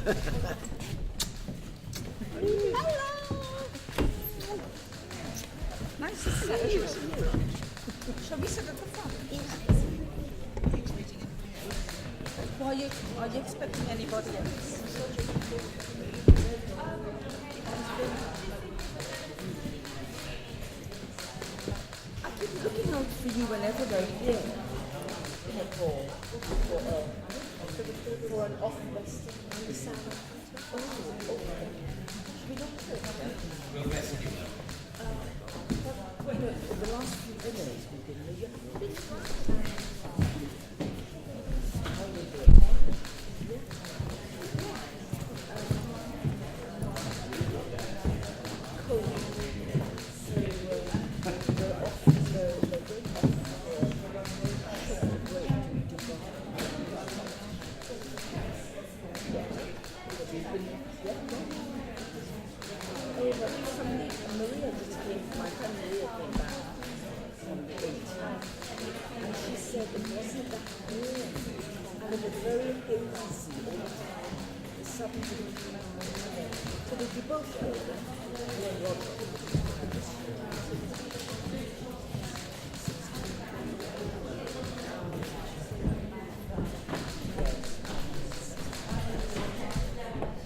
Nice to see you. Shall we sit at the front? Are you expecting anybody else? I keep looking out for you whenever they're here. For an off-west on the south. Oh, okay. Should we look at it? The last few minutes we've been here. How we do it? Cool. So we're off. They're going off for a break to Dubai. Maria just came, my friend Maria came back on the 18th, and she said it wasn't that warm, and it was very hazy all the time. The sun didn't come out. So did you both go there? Yeah, Roger.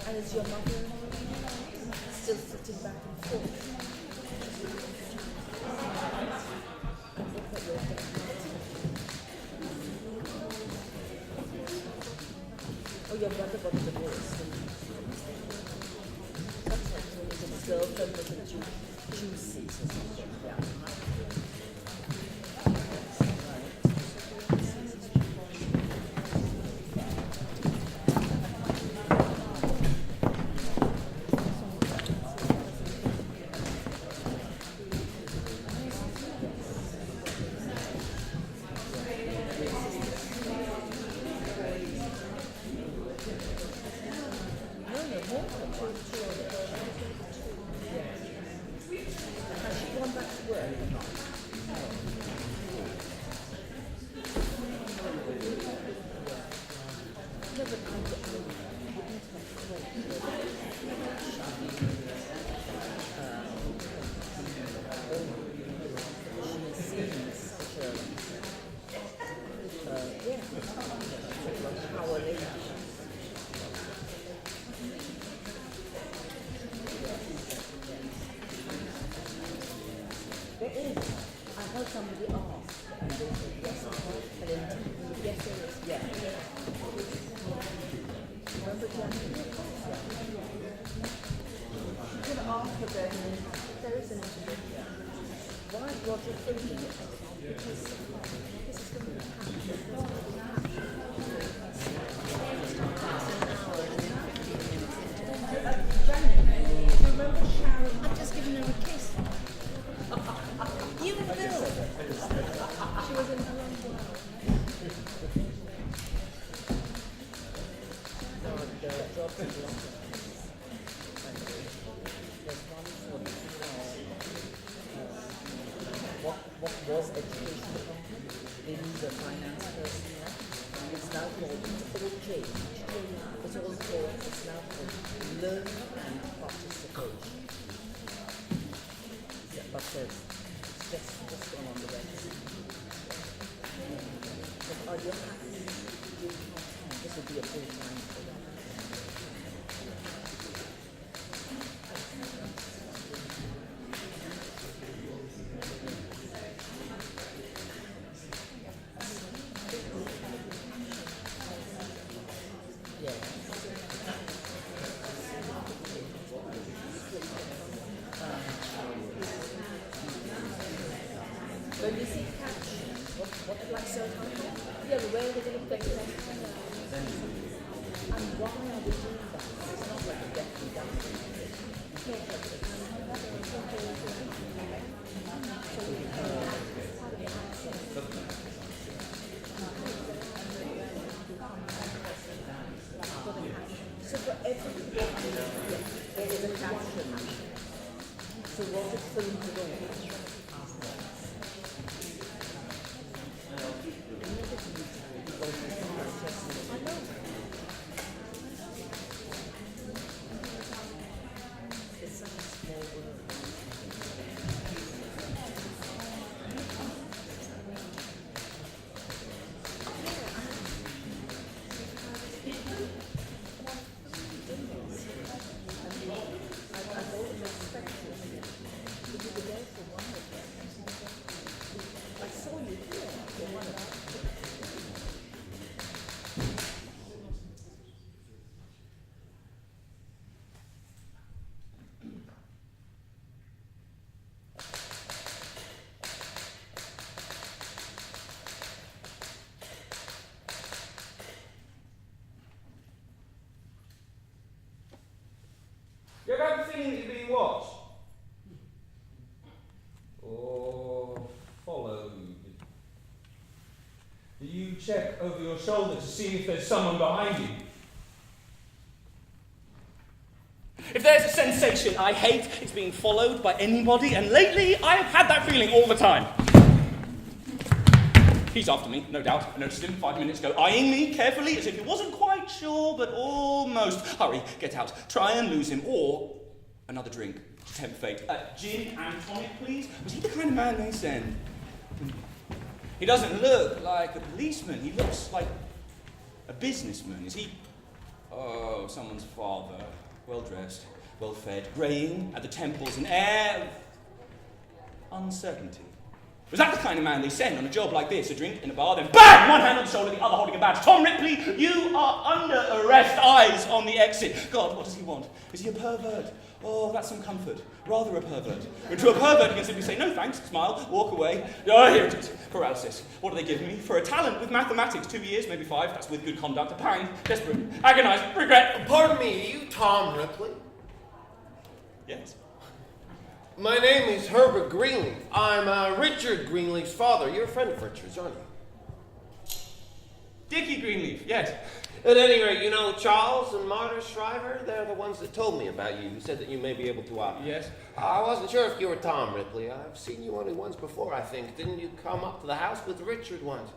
And is your mother still sitting back and forth? Oh, your brother got divorced. That's like his girlfriend was a juicy or something. Yeah. Has she gone back to work? Never mind it. She seems such a power lady. There is. I heard somebody ask, and they said yes, and then yes, there is. Yeah. Remember Janet? She's going to ask for them. There is an interview. Why is Roger thinking it? Because this is going to be Janet, do you remember Sharon? I've just given her a kiss. You and Bill. She was in her own world. Jobs in London. There's one for what was education department? They need a finance person now. It's now called, it's all changed. It's now called learning and participation. Yeah, but it's just gone on the website. But are you happy? This would be a full time for them. When you see captions, what like so yeah, but where are they going to play that? And why are they doing that? It's not like a death and done. So for every there is a caption. So what is filmed today? feeling that you're being watched? Or followed? Do you check over your shoulder to see if there's someone behind you? If there's a sensation I hate, it's being followed by anybody, and lately I've had that feeling all the time. He's after me, no doubt. I noticed him 5 minutes ago, eyeing me carefully as if he wasn't quite sure, but almost. Hurry, get out. Try and lose him, or another drink to tempt fate. Gin and tonic, please. Was he the kind of man they send? He doesn't look like a policeman. He looks like a businessman. Is he? Oh, someone's father. Well-dressed, well-fed, greying at the temples, an air of uncertainty. Was that the kind of man they send on a job like this? A drink in a bar, then bang! One hand on the shoulder, the other holding a badge. Tom Ripley, you are under arrest. Eyes on the exit. God, what does he want? Is he a pervert? Oh, that's some comfort. Rather a pervert. And to a pervert, you can simply say, no thanks, smile, walk away. Oh, here it is. Paralysis. What do they give me? For a talent with mathematics, 2 years, maybe 5. That's with good conduct. A pang, desperate, agonized, regret. Pardon me, are you Tom Ripley? Yes. My name is Herbert Greenleaf. I'm Richard Greenleaf's father. You're a friend of Richard's, aren't you? Dickie Greenleaf, yes. At any rate, you know Charles and Marta Shriver? They're the ones that told me about you. You said that you may be able to Yes. I wasn't sure if you were Tom Ripley. I've seen you only once before, I think. Didn't you come up to the house with Richard once?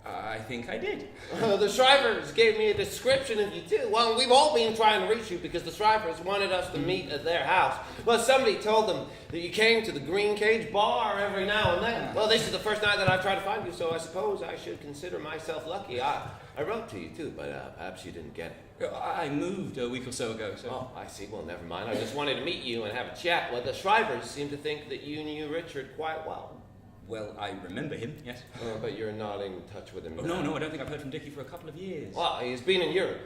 I think I did. The Shrivers gave me a description of you, too. Well, we've all been trying to reach you because the Shrivers wanted us to meet at their house. Well, somebody told them that you came to the Green Cage bar every now and then. Well, this is the first night that I've tried to find you, so I suppose I should consider myself lucky. I wrote to you, too, but perhaps you didn't get it. I moved a week or so ago, so... Oh, I see. Well, never mind. I just wanted to meet you and have a chat. Well, the Shrivers seem to think that you knew Richard quite well. Well, I remember him, yes. But you're not in touch with him now. No, I don't think I've heard from Dickie for a couple of years. Well, he's been in Europe.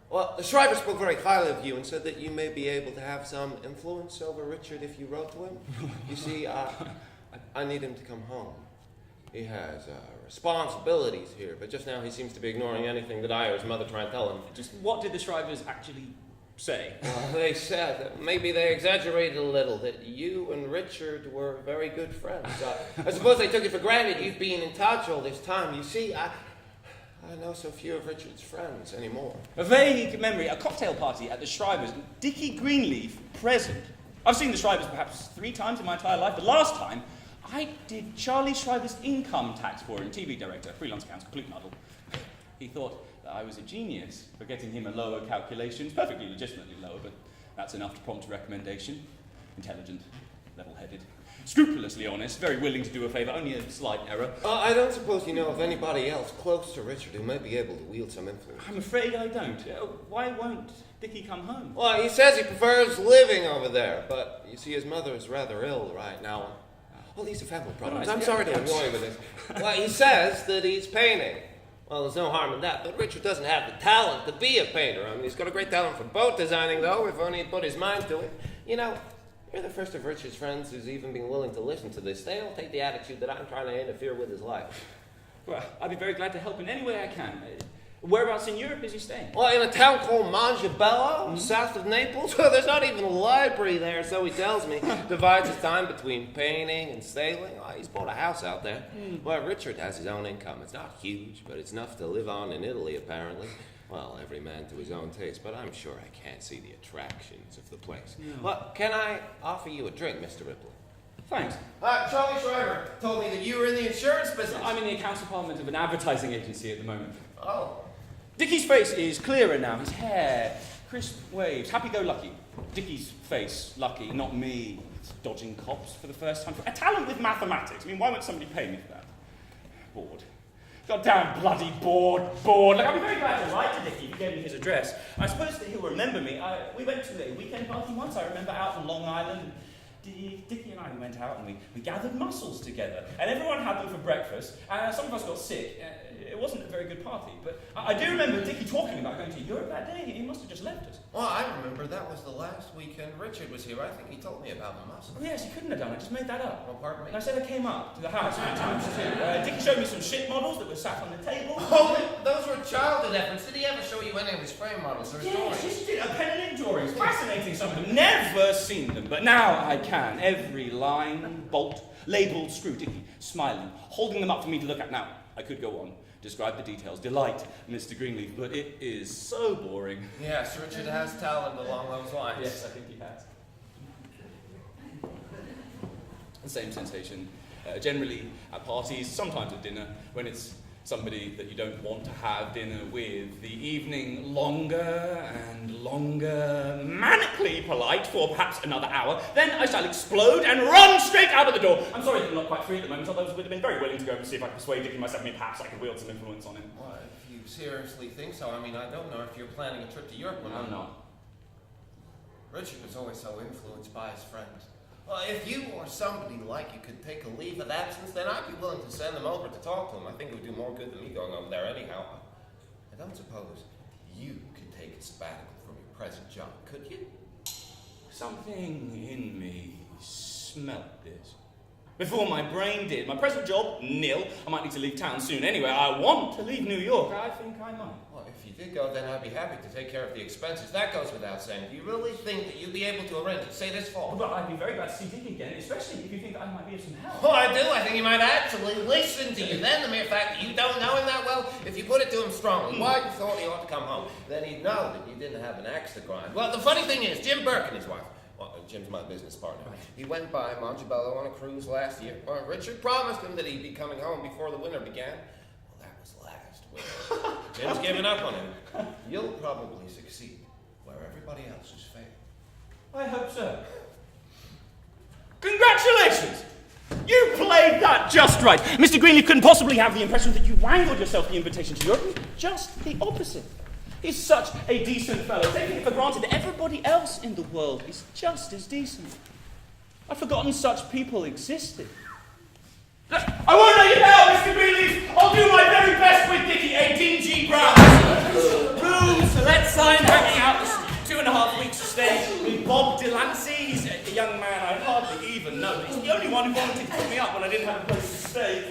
Well, the Shriver spoke very highly of you and said that you may be able to have some influence over Richard if you wrote to him. You see, I need him to come home. He has responsibilities here, but just now he seems to be ignoring anything that I or his mother try and tell him. Just what did the Shrivers actually say? Well, they said that maybe they exaggerated a little, that you and Richard were very good friends. I suppose they took it for granted you've been in touch all this time. You see, I know so few of Richard's friends anymore. A vague memory, a cocktail party at the Shrivers, Dickie Greenleaf present. I've seen the Shrivers perhaps 3 times in my entire life. The last time, I did Charlie Shriver's income tax for him, TV director, freelance accounts, complete muddle. He thought that I was a genius for getting him a lower calculations, perfectly legitimately lower, but that's enough to prompt a recommendation. Intelligent, level-headed, scrupulously honest, very willing to do a favour, only a slight error. I don't suppose you know of anybody else close to Richard who might be able to wield some influence. I'm afraid I don't. Why won't Dickie come home? Well, he says he prefers living over there, but you see his mother is rather ill right now. Well, these are family problems. I'm sorry to annoy you with this. Well, he says that he's painting. Well, there's no harm in that, but Richard doesn't have the talent to be a painter. I mean, he's got a great talent for boat designing, though, if only he'd put his mind to it. You know, you're the first of Richard's friends who's even been willing to listen to this. They don't take the attitude that I'm trying to interfere with his life. Well, I'd be very glad to help in any way I can. Whereabouts in Europe is he staying? Well, in a town called Mangiabello, south of Naples. Well, there's not even a library there, so he tells me. Divides his time between painting and sailing. Oh, he's bought a house out there. Well, Richard has his own income. It's not huge, but it's enough to live on in Italy, apparently. Well, every man to his own taste, but I'm sure I can't see the attractions of the place. No. Well, can I offer you a drink, Mr. Ripley? Thanks. Charlie Shriver told me that you were in the insurance business. I'm in the accounts department of an advertising agency at the moment. Oh. Dickie's face is clearer now. His hair, crisp waves, happy-go-lucky. Dickie's face, lucky, not me, dodging cops for the first time. A talent with mathematics. I mean, why won't somebody pay me for that? Bored. Goddamn bloody bored. Look, I'd be very glad to write to Dickie if he gave me his address. I suppose that he'll remember me. We went to a weekend party once, I remember, out on Long Island. Dickie and I went out and we gathered mussels together. And everyone had them for breakfast. Some of us got sick. It wasn't a very good party. But I do remember Dickie talking about going to Europe that day. He must have just left us. Well, I remember that was the last weekend Richard was here. I think he told me about the mussels. Oh, yes, he couldn't have done it. I just made that up. Well, pardon me? And I said I came up to the house a few times too. Dickie showed me some ship models that were sat on the table. Oh, those were childhood efforts. Did he ever show you any of his frame models or Yes, drawings? she did. A pen and ink drawings. Fascinating, some of them. Never seen them, but now I can. Every line, bolt, labelled screw, Dickie, smiling, holding them up for me to look at. Now, I could go on, describe the details, delight Mr. Greenleaf, but it is so boring. Yes, Richard has talent along those lines. Yes, I think he has. The same sensation. Generally at parties, sometimes at dinner, when it's somebody that you don't want to have dinner with. The evening longer and longer, manically polite for perhaps another hour. Then I shall explode and run straight out of the door. I'm sorry that I'm not quite free at the moment, although I would have been very willing to go and see if I could persuade Dickie myself. I mean, perhaps I could wield some influence on him. Well, if you seriously think so, I mean, I don't know if you're planning a trip to Europe or I'm not. Richard was always so influenced by his friends. Well, if you or somebody like you could take a leave of absence, then I'd be willing to send them over to talk to him. I think it would do more good than me going over there anyhow. I don't suppose you could take a sabbatical from your present job, could you? Something in me smelt this. Before my brain did. My present job, nil. I might need to leave town soon anyway. I want to leave New York. I think I might. Well, if you did go, then I'd be happy to take care of the expenses. That goes without saying. Do you really think that you'd be able to arrange it, say this fall? But I'd be very glad to see Dickie again, especially if you think that I might be of some help. Oh, I do. I think he might actually listen to you. Then the mere fact that you don't know him that well, if you put it to him strongly, why you thought he ought to come home, then he'd know that you didn't have an axe to grind. Well, the funny thing is, Jim Burke and his wife, well, Jim's my business partner. He went by Montebello on a cruise last year. Well, Richard promised him that he'd be coming home before the winter began. Well, that was last winter. Jim's given up on him. You'll probably succeed where everybody else has failed. I hope so. Congratulations! You played that just right. Mr. Greenleaf couldn't possibly have the impression that you wangled yourself the invitation to Europe. Just the opposite. He's such a decent fellow, taking it for granted that everybody else in the world is just as decent. I'd forgotten such people existed. I won't let you down, Mr. Greenleaf! I'll do my very best with Dickie, 18G Brown. Rooms, let's sign, hanging out this 2.5 weeks stay with Bob Delancey. He's a young man I hardly even know, but he's the only one who volunteered to put me up when I didn't have a place to stay.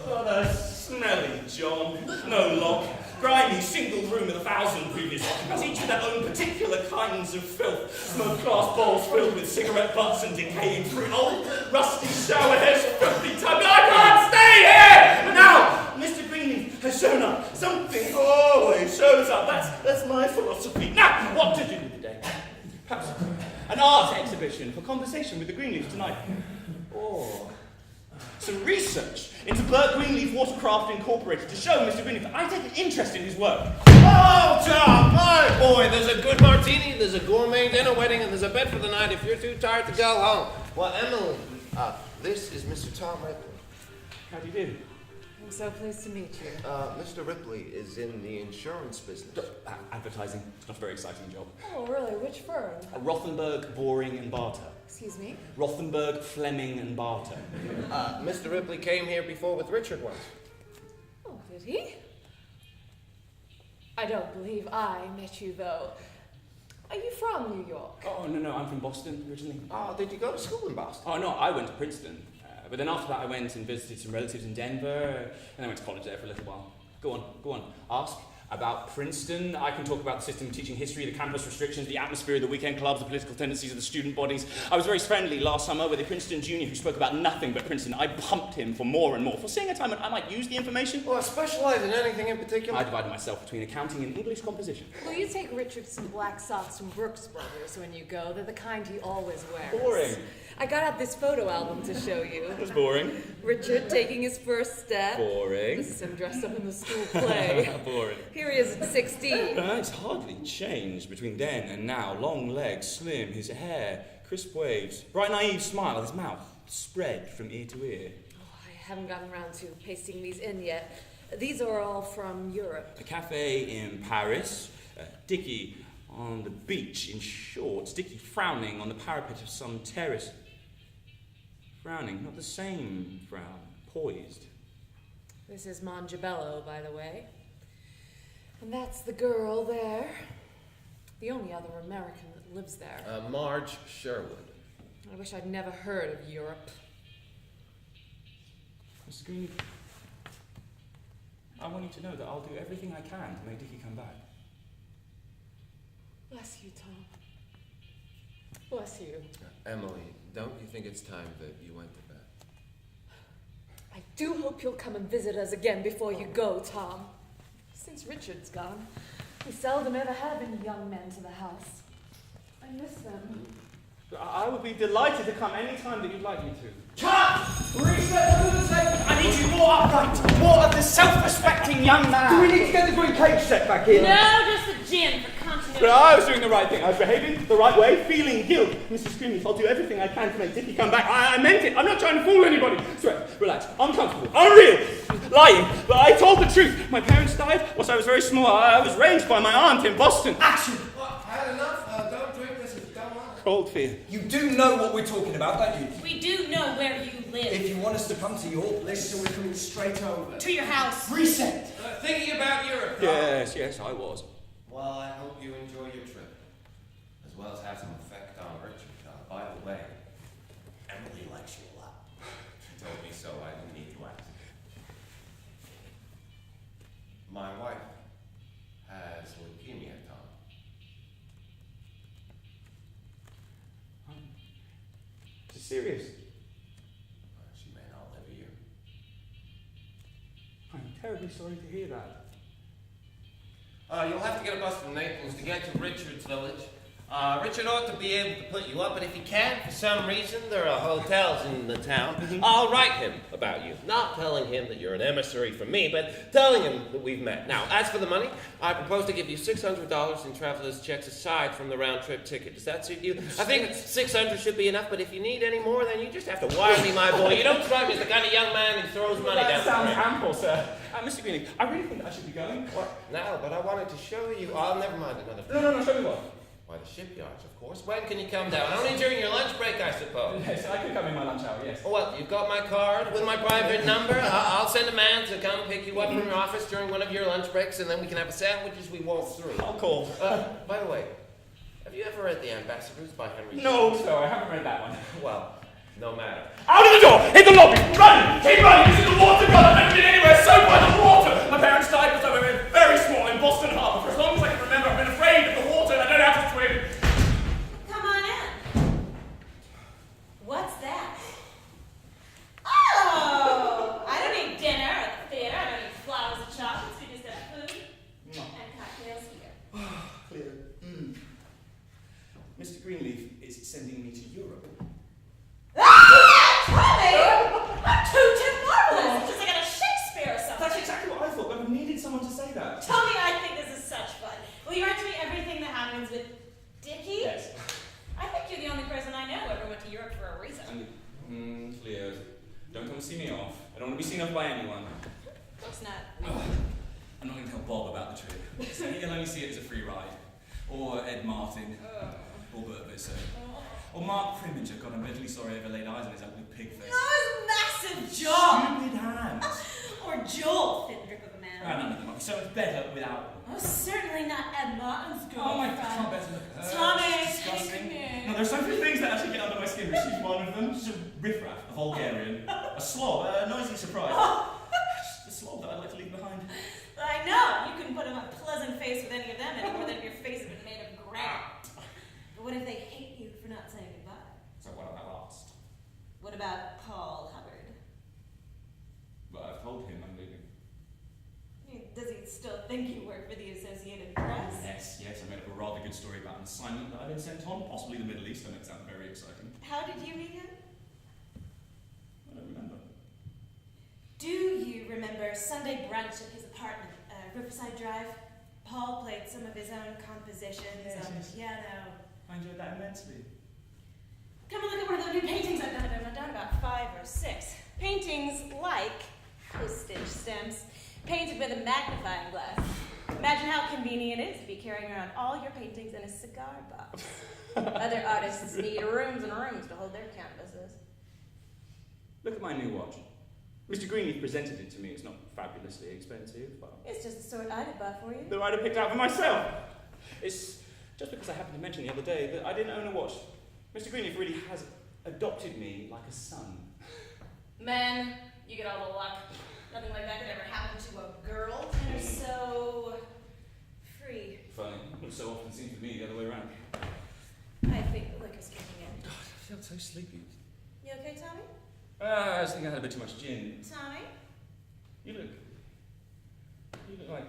What a smelly John. No lock. Grimy single room with 1,000 previous occupants, each with their own particular kinds of filth. Smoked glass bowls filled with cigarette butts and decaying fruit. Old rusty shower heads, filthy tub. I can't stay here! But now, Mr. Greenleaf has shown up. Something always shows up. That's my philosophy. Now, what to do with the day? Perhaps an art exhibition for conversation with the Greenleafs tonight. Or some research into Burke Greenleaf Watercraft Incorporated to show Mr. Greenleaf that I take an interest in his work. Oh, Tom, my boy, there's a good martini, there's a gourmet dinner wedding, and there's a bed for the night if you're too tired to go home. Well, Emily, this is Mr. Tom Ripley. How do you do? I'm so pleased to meet you. Mr. Ripley is in the insurance business. Advertising. It's not a very exciting job. Oh, really? Which firm? Rothenberg, Boring and Barter. Excuse me? Rothenberg, Fleming and Barter. Mr. Ripley came here before with Richard once. Oh, did he? I don't believe I met you, though. Are you from New York? Oh, no, I'm from Boston originally. Oh, did you go to school in Boston? Oh, no, I went to Princeton. But then after that I went and visited some relatives in Denver, and I went to college there for a little while. Go on. Ask about Princeton. I can talk about the system of teaching history, the campus restrictions, the atmosphere of the weekend clubs, the political tendencies of the student bodies. I was very friendly last summer with a Princeton junior who spoke about nothing but Princeton. I pumped him for more and more, foreseeing a time when I might use the information. Well, specialize in anything in particular? I divided myself between accounting and English composition. Will you take Richard some black socks from Brooks Brothers when you go? They're the kind he always wears. Boring. I got out this photo album to show you. It was boring. Richard taking his first step. Boring. This is him dressed up in the school play. Boring. Here he is at 16. It's hardly changed between then and now. Long legs, slim, his hair, crisp waves, bright naive smile, his mouth spread from ear to ear. Oh, I haven't gotten around to pasting these in yet. These are all from Europe. A cafe in Paris, Dickie on the beach in shorts, Dickie frowning on the parapet of some terrace. Frowning, not the same frown, poised. This is Montebello, by the way. And that's the girl there. The only other American that lives there. Marge Sherwood. I wish I'd never heard of Europe. Mr. Green, I want you to know that I'll do everything I can to make Dickie come back. Bless you, Tom. Bless you. Emily, don't you think it's time that you went to bed? I do hope you'll come and visit us again before you go, Tom. Since Richard's gone, we seldom ever have any young men to the house. I miss them. I would be delighted to come any time that you'd like me to. Cut! Reset the table! I need you more upright, more of the self-respecting young man. Do we need to get the green cage set back in? No, just a gin for continuity. But I was doing the right thing. I was behaving the right way, feeling guilt. Mrs. Greenleaf, I'll do everything I can to make Dickie come back. I meant it. I'm not trying to fool anybody. Sweat, relax. I'm comfortable. I'm real. Lying. But I told the truth. My parents died whilst I was very small. I was raised by my aunt in Boston. Action! What? Had enough? Don't drink this. Don't want it. Cold fear. You do know what we're talking about, don't you? We do know where you live. If you want us to come to your place, then we're coming straight over. To your house. Reset! Thinking about Europe. Yes, I was. Well, I hope you enjoy your trip, as well as have some effect on Richard. By the way, Emily likes you a lot. She told me so. I didn't need to ask. My wife has leukemia, Tom. Is it serious? She may not live a year. I'm terribly sorry to hear that. You'll have to get a bus from Naples to get to Richard's village. Richard ought to be able to put you up, but if he can't, for some reason, there are hotels in the town. I'll write him about you. Not telling him that you're an emissary from me, but telling him that we've met. Now, as for the money, I propose to give you $600 in traveler's checks aside from the round-trip ticket. Does that suit you? I think $600 should be enough, but if you need any more, then you just have to wire me, my boy. You don't strike me as the kind of young man who throws money down. That sounds ample, sir. Mr. Greenleaf, I really think I should be going. What? No, but I wanted to show you. Oh, never mind, another thing. No, show me what. Why, the shipyards, of course. When can you come down? Only during your lunch break, I suppose. Yes, I could come in my lunch hour, yes. Oh, well, you've got my card with my private number. I'll send a man to come pick you up from your office during one of your lunch breaks, and then we can have a sandwich as we walk through. I'll call. By the way, have you ever read The Ambassadors by Henry No, James? sir, I haven't read that one. Well, no matter. Out of the door! In the lobby! Run! Keep running! It's in the water! God, I've never been anywhere so by the water! My parents died when I was very small in Boston Harbor. For as long as I can remember, I've been afraid of the water and I don't know how to swim. Come on in. What's that? Oh! I don't need dinner at the theater. I don't need flowers and chocolates. We just have food and cocktails here. Clear. Mr. Greenleaf is sending me to Europe. Tommy! I'm too marvelous! It's just like out of Shakespeare or something. That's exactly what I thought, but I needed someone to say that. Tommy, I think this is such fun. Will you write to me everything that happens with Dickie? Yes. I think you're the only person I know who ever went to Europe for a reason. Cleo, don't come and see me off. I don't want to be seen off by anyone. Of course not. I'm not going to tell Bob about the trip. So he'll only see it as a free ride. Or Ed Martin. Or Bert Visser. Or Mark Priminger. God, I'm bitterly sorry I ever laid eyes on his ugly pig face. Oh, massive jaw! Stupid hands. Or Joel, thin drip of a man. None of them are so much better without them. Oh, certainly not Ed Martin's girlfriend. Oh my God, I can't bear to look at her. Tommy, She's disgusting. come here. No, there's so few things that actually get under my skin, but she's one of them. She's a riffraff, a vulgarian, a slob, a noisy surprise. Just a slob that I'd like to leave behind. I know. You couldn't put on a pleasant face with any of them any more than if your face had been made of granite. But what if they hate you for not saying goodbye? So what have I lost? What about Paul Hubbard? But I've told him I'm leaving. Does he still think you work for the Associated Press? Yes, I made up a rather good story about an assignment that I've been sent on, possibly the Middle East, and it sounded very exciting. How did you meet him? I don't remember. Do you remember Sunday brunch at his apartment, Riverside Drive? Paul played some of his own compositions Yes, on the yes. piano. I enjoyed that immensely. Come and look at one of the new paintings I've done. I've done about 5 or 6. Paintings like postage stamps, painted with a magnifying glass. Imagine how convenient it is to be carrying around all your paintings in a cigar box. Other artists need rooms and rooms to hold their canvases. Look at my new watch. Mr. Greenleaf presented it to me. It's not fabulously expensive, but It's just the sort I'd have bought for you. that I'd have picked out for myself. It's just because I happened to mention the other day that I didn't own a watch. Mr. Greenleaf really has adopted me like a son. Man, you get all the luck. Nothing like that could ever happen to a girl. so sleepy. You okay, Tommy? I was thinking I had a bit too much gin. Tommy? You look like,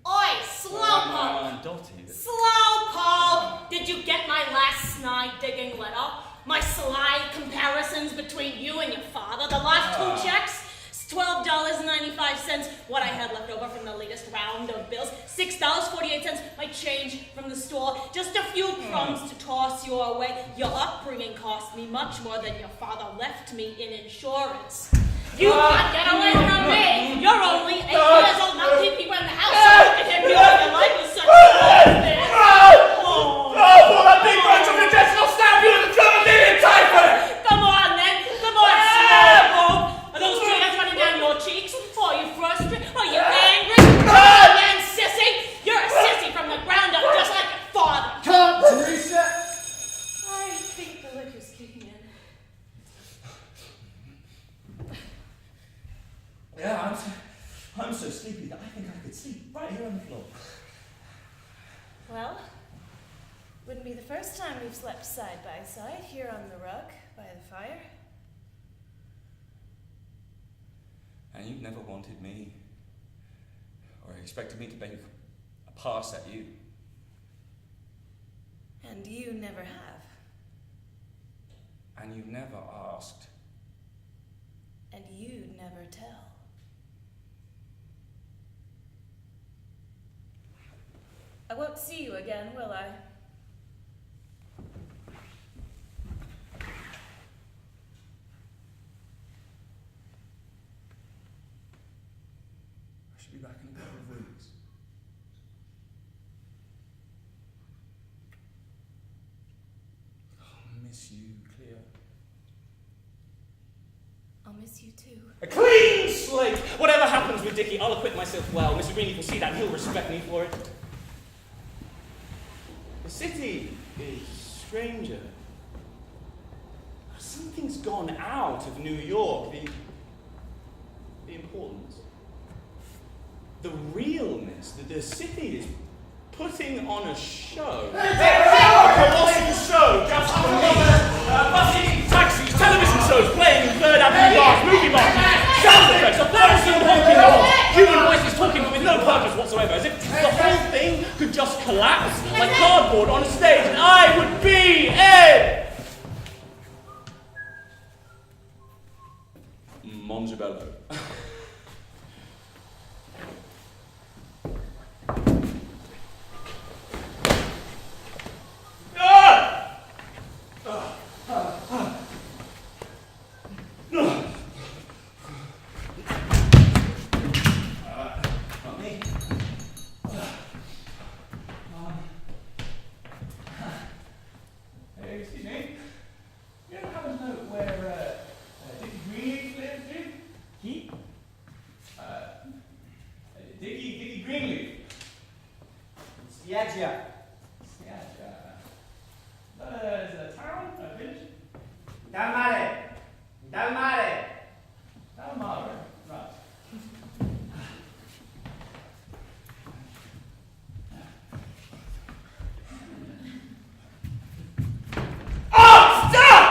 Oi, slowpoke! Dottie. Slowpoke! Did you get my last snide-digging letter? My sly comparisons between you and your father? The last two checks? $12.95, what I had left over from the latest round of bills. $6.48, my change from the store. Just a few crumbs to toss your way. Your upbringing cost me much more than your father left me in insurance. You can't get away from me! You're only 8 years old, not keep people in the house. So look at him, you live your life with such business. Oh, for that big bunch of intestinal snap, you would have come in typhoid! Come on, then. Come on, slowpoke. Are those tears running down your cheeks? Are you frustrated? Are you angry? Oh, man, sissy! You're a sissy from the ground up, just like your father. Come, Teresa! I think the liquor's kicking in. Yeah, I'm so sleepy that I think I could sleep right here on the floor. Well, wouldn't be the first time we've slept side by side here on the rug by the fire. And you never wanted me, or expected me to make a pass at you. And you never have. And you've never asked. And you'd never tell. I won't see you again, will I? I should be back in a couple of weeks. I'll miss you, Cleo. I'll miss you too. A clean slate! Whatever happens with Dickie, I'll acquit myself well. Mr. Greenleaf will see that and he'll respect me for it. The city is stranger. Something's gone out of New York. The importance. The realness that the city is putting on a show. A colossal show just for me. Buses, taxis, television shows playing in Third Avenue bars, movie markets, sound effects, a thousand honking horns, human voices talking but with no purpose whatsoever, as if the whole thing could just collapse like cardboard on a stage and I would be a Mongebello. Hey, excuse me. You don't happen to know where Dickie Greenleaf lives, do you? He? Dickie Greenleaf. Yeah. Yeah. Is it a town? A village? Dalmare. Dalmare. Right. Oh, stop!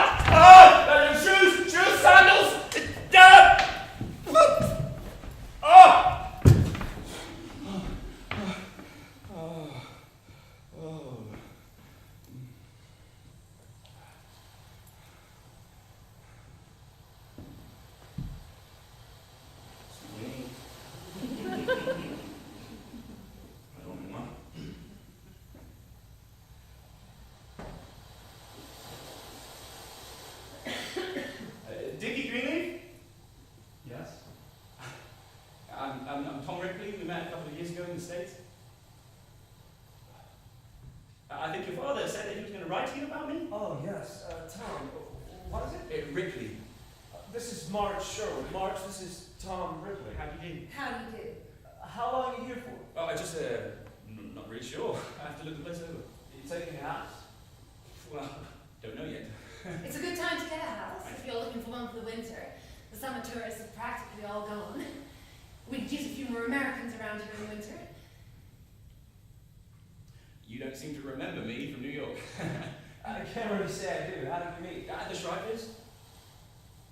Shoes, sandals. Dickie Greenleaf? Yes. I'm Tom Ripley. We met a couple of years ago in the States. I think your father said that he was going to write to you about me. Oh, yes. Tom, what is it? Ripley. This is Marge Sherwood. Marge, this is Tom Ripley. How do you do? How do you do? How long are you here for? Oh, I just, not really sure. I have to look the place over. Are you taking a house? Well, don't know yet. It's a good time to get a house if you're looking for one for the winter. The summer tourists are practically all gone. We could use a few more Americans around here in the winter. You don't seem to remember me from New York. I can't really say I do. How did we meet? At the Shrivers?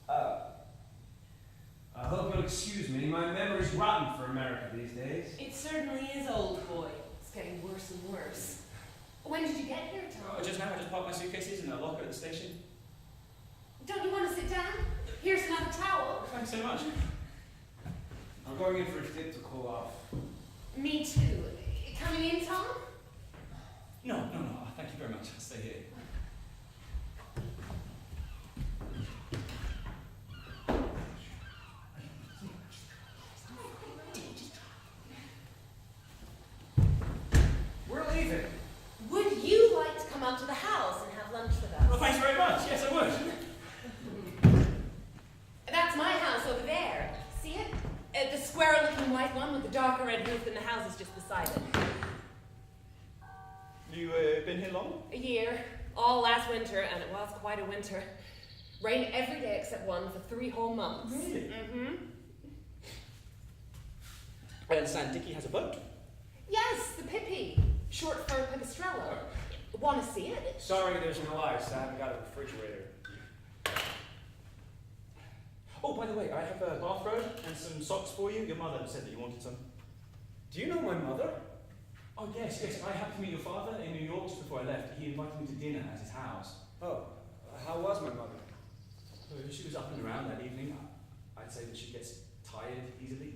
I hope you'll excuse me. My memory's rotten for America these days. It certainly is, old boy. It's getting worse and worse. When did you get here, Tom? Just now, I just parked my suitcases in a locker at the station. Don't you want to sit down? Here's another towel. Thanks so much. I'm going in for a dip to cool off. Me too. Coming in, Tom? No. Thank you very much. I'll stay here. We're leaving. Would you like to come up to the house and have lunch with us? Well, thanks very much. Yes, I would. That's my house over there. See it? The square-looking white one with the darker red roof, and the house is just beside it. You been here long? A year. All last winter, and it was quite a winter. Rain every day except one for 3 whole months. Really? Mm-hmm. I understand Dickie has a boat. Yes, the Pippi. Short for Pipistrello. Want to see it? Sorry, there's no ice. I haven't got a refrigerator. Oh, by the way, I have a bathrobe and some socks for you. Your mother said that you wanted some. Do you know my mother? Oh, yes. I happened to meet your father in New York just before I left. He invited me to dinner at his house. Oh, how was my mother? She was up and around that evening. I'd say that she gets tired easily.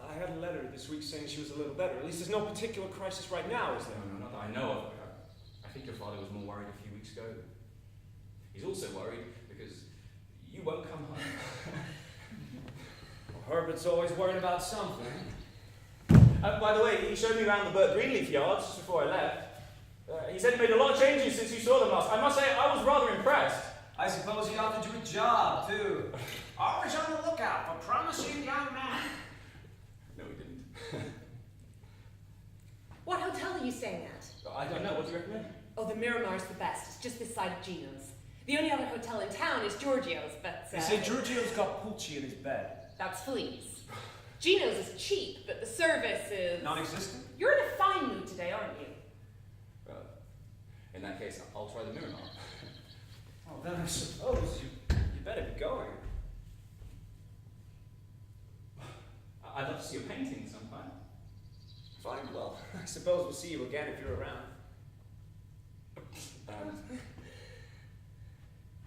I had a letter this week saying she was a little better. At least there's no particular crisis right now, is there? No, not that I know of. I think your father was more worried a few weeks ago. He's also worried because you won't come home. Well, Herbert's always worried about something. By the way, he showed me around the Burt Greenleaf yards just before I left. He said he made a lot of changes since you saw them last. I must say, I was rather impressed. I suppose he offered you a job, too. Always on the lookout for promising young men. No, he didn't. What hotel are you staying at? I don't know. What do you recommend? Oh, the Miramar's the best. It's just this side of Gino's. The only other hotel in town is Giorgio's, but... They say Giorgio's got Pulci in his bed. That's fleas. Gino's is cheap, but the service is... Non-existent? You're in a fine mood today, aren't you? Well, in that case, I'll try the Miramar. Oh, then I suppose you better be going. I'd love to see your painting sometime. Fine, well, I suppose we'll see you again if you're around.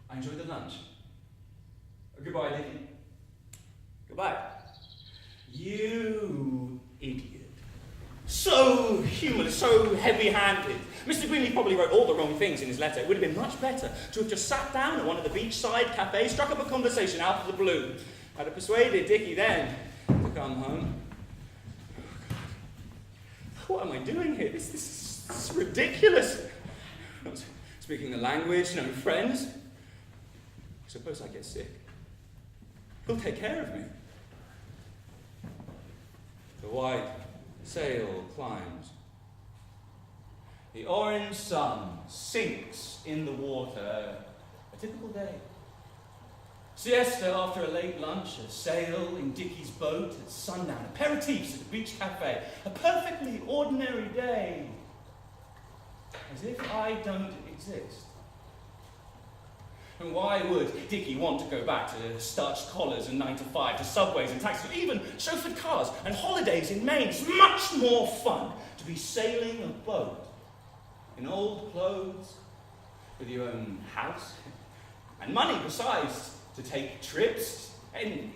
I enjoyed the lunch. Goodbye, Dickie. Goodbye. You idiot. So humorless, so heavy-handed. Mr. Greenleaf probably wrote all the wrong things in his letter. It would have been much better to have just sat down at one of the beachside cafes, struck up a conversation out of the blue. I'd have persuaded Dickie then to come home. What am I doing here? This is ridiculous. Not speaking the language, no friends. Suppose I get sick. Who'll take care of me? The white sail climbs. The orange sun sinks in the water. A typical day. Siesta after a late lunch, a sail in Dickie's boat at sundown, aperitifs at a beach cafe. A perfectly ordinary day. As if I don't exist. And why would Dickie want to go back to starched collars and 9 to 5, to subways and taxis, even chauffeured cars and holidays in Maine? It's much more fun to be sailing a boat in old clothes with your own house and money besides to take trips. Envy.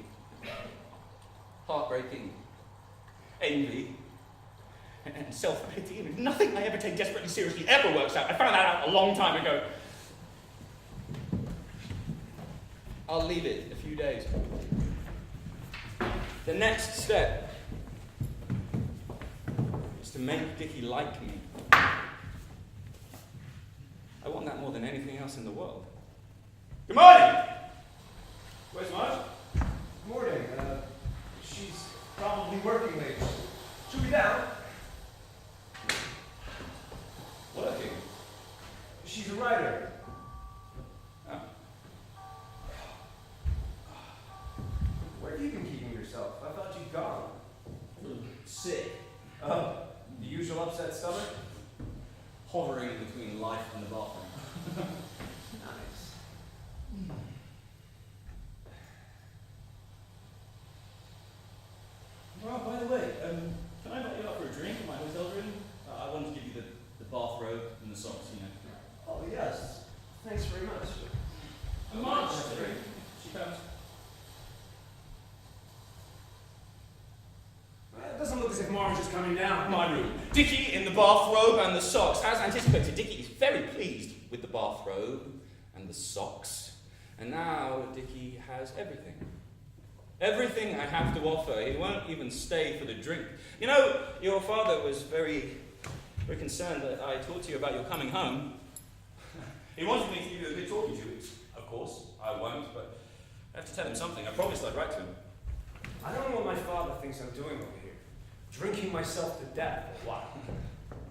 Heartbreaking. Envy. And self-pity. And nothing I ever take desperately seriously ever works out. I found that out a long time ago. I'll leave it a few days. The next step is to make Dickie like me. I want that more than anything else in the world. Good morning! Where's Marge? Morning. She's probably working late. She'll be down. Working. She's a writer. Oh. Where have you been keeping yourself? I thought you'd gone. Sick. Oh, the usual upset stomach? Hovering between life and the bathroom. Nice. Well, by the way, can I invite you out for a drink in my hotel room? I wanted to give you the bathrobe and the socks, you know. Oh, yes. Thanks very much. Marge, she comes. It doesn't look as if Marge is coming down. My room. Dickie in the bathrobe and the socks. As anticipated, Dickie is very pleased with the bathrobe and the socks. And now Dickie has everything. Everything I have to offer. He won't even stay for the drink. You know, your father was very concerned that I talked to you about your coming home. He wanted me to give you a good talking to, which, of course, I won't, but I have to tell him something. I promised I'd write to him. I don't know what my father thinks I'm doing over here. Drinking myself to death or what?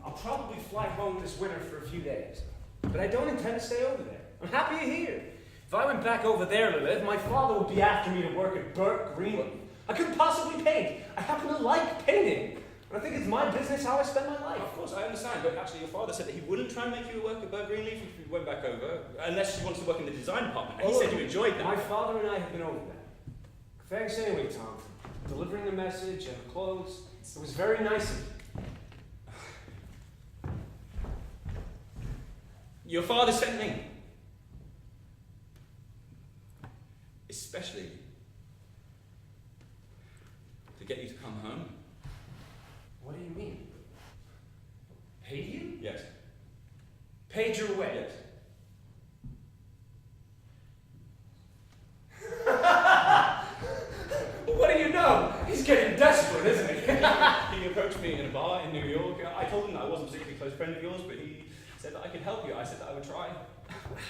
I'll probably fly home this winter for a few days. But I don't intend to stay over there. I'm happy here. If I went back over there to live, my father would be after me to work at Burke Greenleaf. I couldn't possibly paint. I happen to like painting. And I think it's my business how I spend my life. Of course, I understand, but actually your father said that he wouldn't try and make you work at Burke Greenleaf if you went back over, unless you wanted to work in the design department. And he said you enjoyed that. My father and I have been over that. Thanks anyway, Tom, for delivering the message and the clothes. It was very nice of you. Your father sent me. Especially to get you to come home. What do you mean? Paid you? Yes. Paid your way? Yes. What do you know? He's getting desperate, isn't he? He approached me in a bar in New York. I told him that I wasn't a particularly close friend of yours, but he said that I could help you. I said that I would try.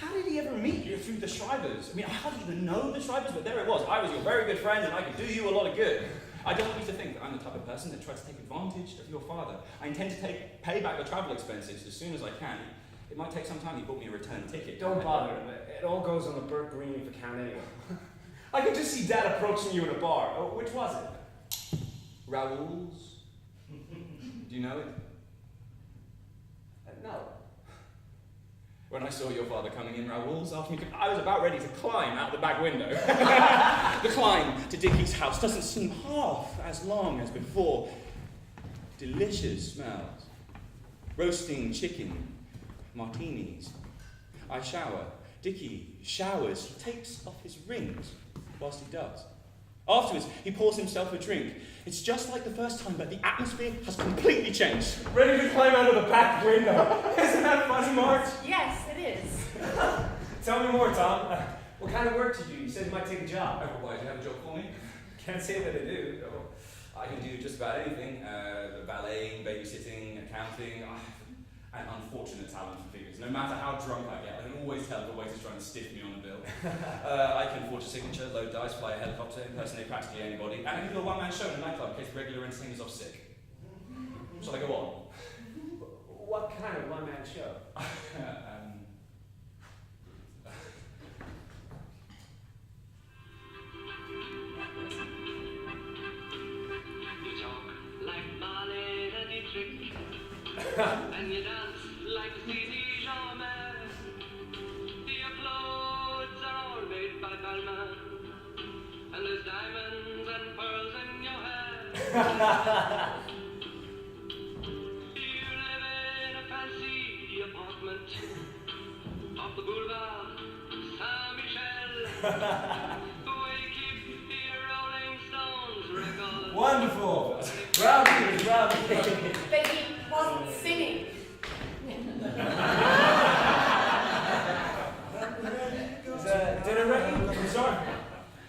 How did he ever meet you? Through the Shrivers. I mean, I hardly even know the Shrivers, but there it was. I was your very good friend, and I could do you a lot of good. I don't want you to think that I'm the type of person that tries to take advantage of your father. I intend to pay back the travel expenses as soon as I can. It might take some time. He bought me a return ticket. Don't bother. It all goes on the Burke Greenleaf account anyway. I could just see Dad approaching you in a bar. Oh, which was it? Raoul's. Do you know it? No. When I saw your father coming in, Raoul's asked me to... I was about ready to climb out the back window. The climb to Dickie's house doesn't seem half as long as before. Delicious smells. Roasting chicken. Martinis. I shower. Dickie showers. He takes off his rings whilst he does. Afterwards, he pours himself a drink. It's just like the first time, but the atmosphere has completely changed. Ready to climb out of the back window. Isn't that funny, Marge? Yes, it is. Tell me more, Tom. What kind of work do you do? You said you might take a job. Why, do you have a job for me? Can't say that I do. I can do just about anything. Ballet, babysitting, accounting. I have an unfortunate talent for figures. No matter how drunk I get, I can always tell if the waiter's trying to stiff me on a bill. I can forge a signature, load dice, fly a helicopter, impersonate practically anybody, and I can do a one-man show in a nightclub in case the regular entertainers off sick. Shall I go on? What kind of one-man show? You talk like Marlene and Dietrich, and you dance like Stevie Jean-Mer. Your clothes are all made by Balmain, and there's diamonds and pearls in your hair. You live in a fancy apartment off the boulevard Saint-Michel. We keep your Rolling Stones records. Wonderful! Bravo, bravo. But he wasn't singing. Is dinner ready? I'm sorry.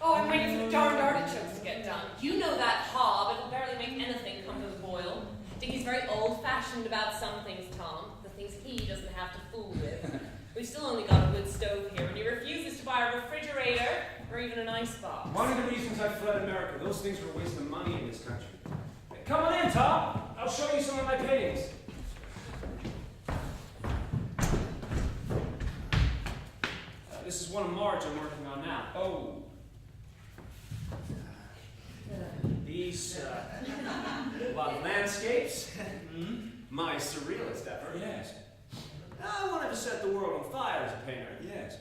Oh, I'm waiting for the darned artichokes to get done. You know that hob. It'll barely make anything come to the boil. Dickie's very old-fashioned about some things, Tom. The things he doesn't have to fool with. We've still only got a wood stove here, and he refuses to buy a refrigerator or even an icebox. One of the reasons I fled America, those things were a waste of money in this country. Hey, come on in, Tom. I'll show you some of my paintings. This is one of Marge I'm working on now. Oh. These, a lot of landscapes. My surrealist effort. Yes. I won't ever set the world on fire as a painter. Yes.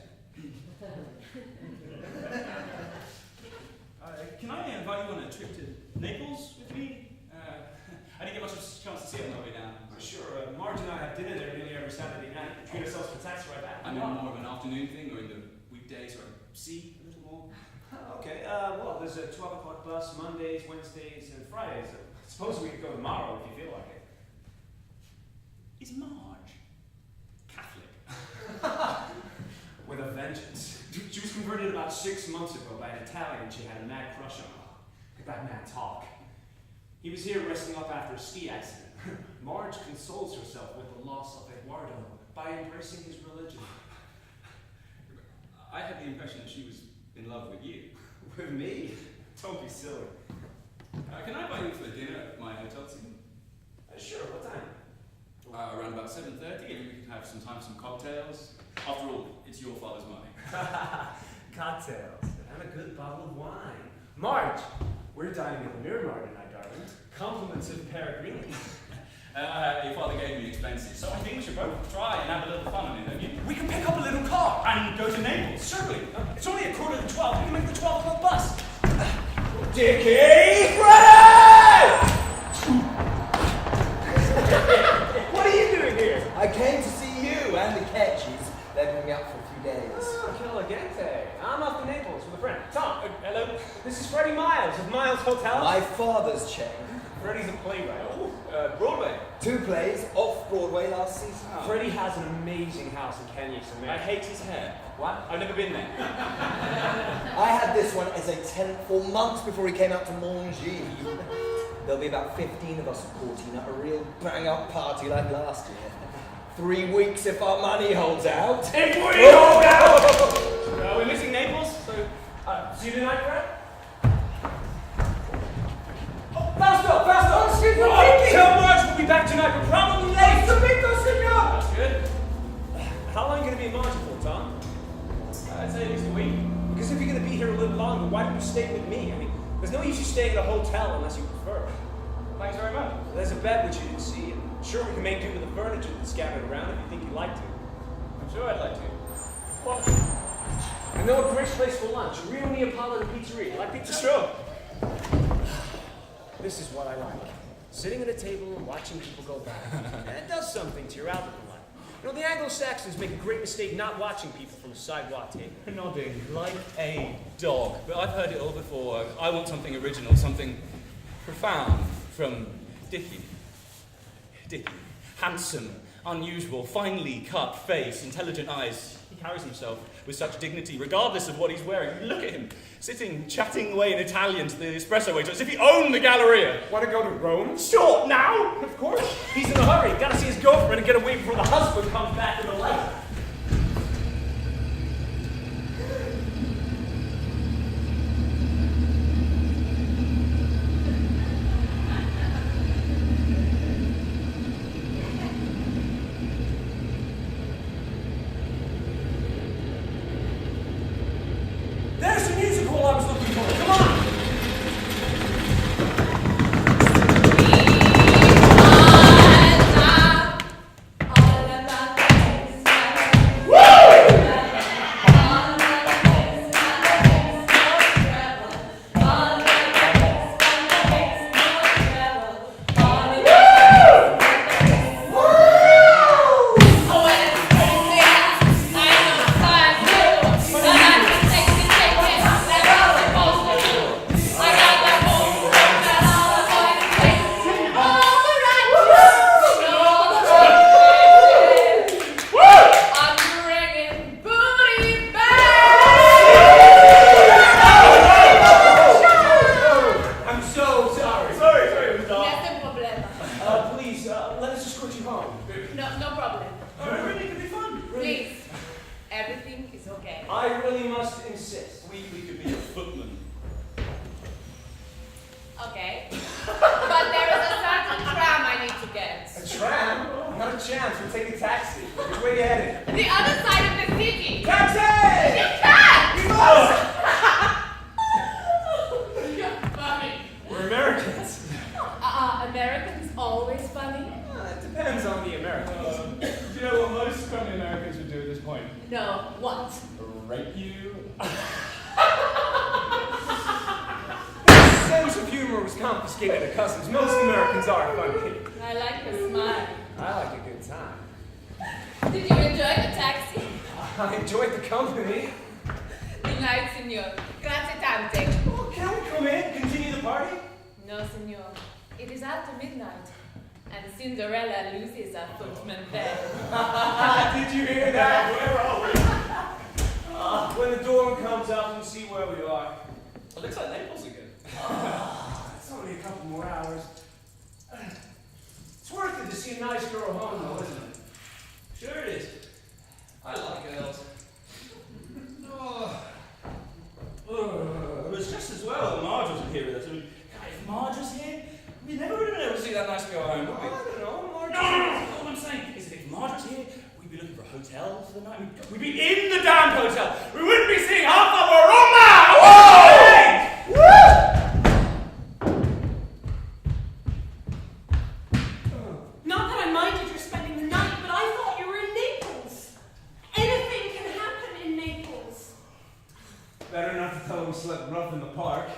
Can I invite you on a trip to Naples with me? I didn't get much of a chance to see it on the way down. Sure, Marge and I have dinner there nearly every Saturday night. Treat ourselves for tax right back. I mean, more of an afternoon thing, or in the weekdays, or see a little more. Okay, well, there's a 12 o'clock bus Mondays, Wednesdays, and Fridays. I suppose we could go tomorrow if you feel like it. Is Marge Catholic? With a vengeance. She was converted about 6 months ago by an Italian she had a mad crush on. Look at that man talk. He was here resting up after a ski accident. Marge consoles herself with the loss of Eduardo by embracing his religion. I had the impression that she was in love with you. With me? Don't be silly. Can I invite you for dinner at my hotel soon? Sure, what time? Around about 7:30, and we can have some time for some cocktails. After all, it's your father's money. Cocktails and a good bottle of wine. Marge, we're dining at the Miramar tonight, darling. Compliments of Peregrine. Your father gave me expenses, so I think we should both try and have a little fun on it, don't you? We can pick up a little car. And go to Naples. Certainly. It's only 11:45. We can make the 12 o'clock bus. Dickie! Fred! What are you doing here? I came to see you and the Ketchies. They've been out for a few days. Oh, que elegante. I'm off to Naples with a friend. Tom, hello. This is Freddie Miles of Miles Hotel. My father's chain. Freddie's a playwright. Oh, Broadway. 2 plays off Broadway last season. Oh. Freddie has an amazing house in Kenya, I hate his hair. What? I've never been there. I had this one as a tenant for months before he came out to Mongy. There'll be about 15 of us supporting at a real bang-up party like last year. 3 weeks if our money holds out. If we hold out! We're missing Naples, so see you tonight, Fred? Oh, Fausto! Excuse me! Tell Marge we'll be back tonight, we're probably late! That's good. How long are you going to be in Marge for, Tom? I'd say at least a week. Because if you're going to be here a little longer, why don't you stay with me? I mean, there's no use you staying at a hotel unless you prefer. Thanks very much. There's a bed which you didn't see, and sure we can make do with the furniture that's scattered around if you think you'd like to. I'm sure I'd like to. Well, I know a great place for lunch. Rio Neapolitan Pizzeria. You like pizza? Sure. This is what I like. Sitting at a table and watching people go by. And it does something to your outlook in life. You know, the Anglo-Saxons make a great mistake not watching people from a sidewalk table. Nodding like a dog. But I've heard it all before. I want something original, something profound from Dickie. Dickie. Handsome, unusual, finely cut face, intelligent eyes. He carries himself with such dignity, regardless of what he's wearing. Look at him, sitting, chatting away in Italian to the espresso waiter, as if he owned the Galleria. Want to go to Rome? Sure, now? Of course. He's in a hurry. Gotta see his girlfriend and get away before the husband comes back to the light. There's the musical I was looking for. Come on! Americans always funny? It depends on the Americans. Do you know what most common Americans would do at this point? No, what? Rape you? His sense of humor was confiscated at customs. Most Americans are funny. I like your smile. I like a good time. Did you enjoy the taxi? I enjoyed the company. Good night, senor. Grazie tante. Well, can we come in? Continue the party? No, senor. It is after midnight, and Cinderella loses her footman bed. Did you hear that? Where are we? When the dawn comes up, we'll see where we are. It looks like Naples again. It's only a couple more hours. It's worth it to see a nice girl home, though, isn't it? Sure it is. I like girls. It was just as well that Marge wasn't here with us. I mean, God, if Marge was here, we'd never would have been able to see that nice girl home, would we? I don't know, Marge. No, all I'm saying is that if Marge was here, we'd be looking for a hotel for the night. We'd be in the damn hotel. We wouldn't be seeing half of our room now. Whoa! Not that I minded your spending the night, but I thought you were in Naples. Anything can happen in Naples. Better not to tell him we slept rough in the park.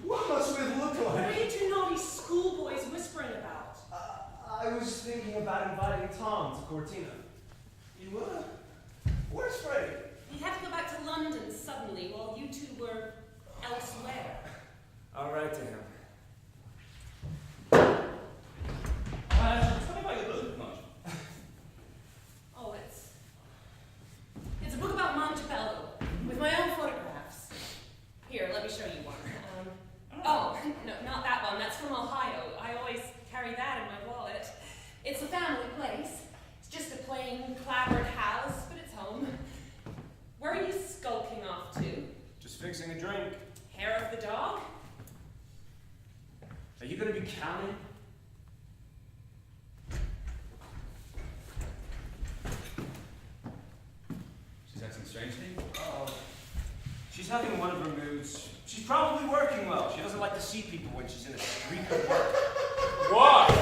What must we have looked What like? are you two naughty schoolboys whispering about? I was thinking about inviting Tom to Cortina. You would? Where's Freddie? He had to go back to London suddenly while you two were elsewhere. I'll write to him. Tell me about your book, Marge. Oh, it's a book about Montebello with my own photographs. Here, let me show you one. Oh, no, not that one. That's from Ohio. I always carry that in my wallet. It's a family place. It's just a plain, clapboard house, but it's home. Where are you skulking off to? Just fixing a drink. Hair of the dog? Are you going to be counting? She's acting strangely. Oh, she's having one of her moods. She's probably working well. She doesn't like to see people when she's in a streak of work. What? I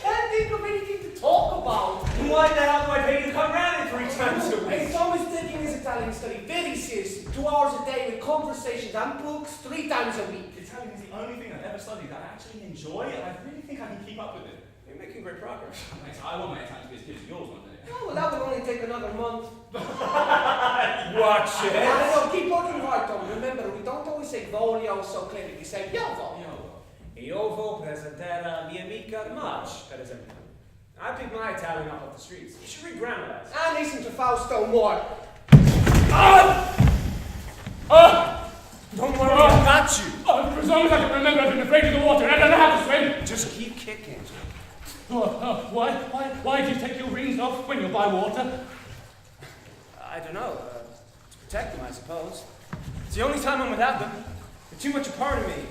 can't think of anything to talk about. And why the hell do I pay you to come round here 3 times a week? Hey, Tom is taking his Italian study very seriously. 2 hours a day with conversations and books 3 times a week. Italian is the only thing I've ever studied that I actually enjoy, and I really think I can keep up with it. You're making great progress. I want my Italian to be as good as yours one day. Oh, well, that will only take another month. Watch it. No, keep working hard, Tom. Remember, we don't always say voglio so clearly. We say io voglio. Io vo presentare mia amica Marge, per esempio. I picked my Italian up off the streets. You should read grammar lessons. And listen to Fausto more. Don't worry, I got you. For as long as I can remember, I've been afraid of the water, and I don't know how to swim. Just keep kicking. Why do you take your rings off when you're by water? I don't know. To protect them, I suppose. It's the only time I'm without them. They're too much a part of me.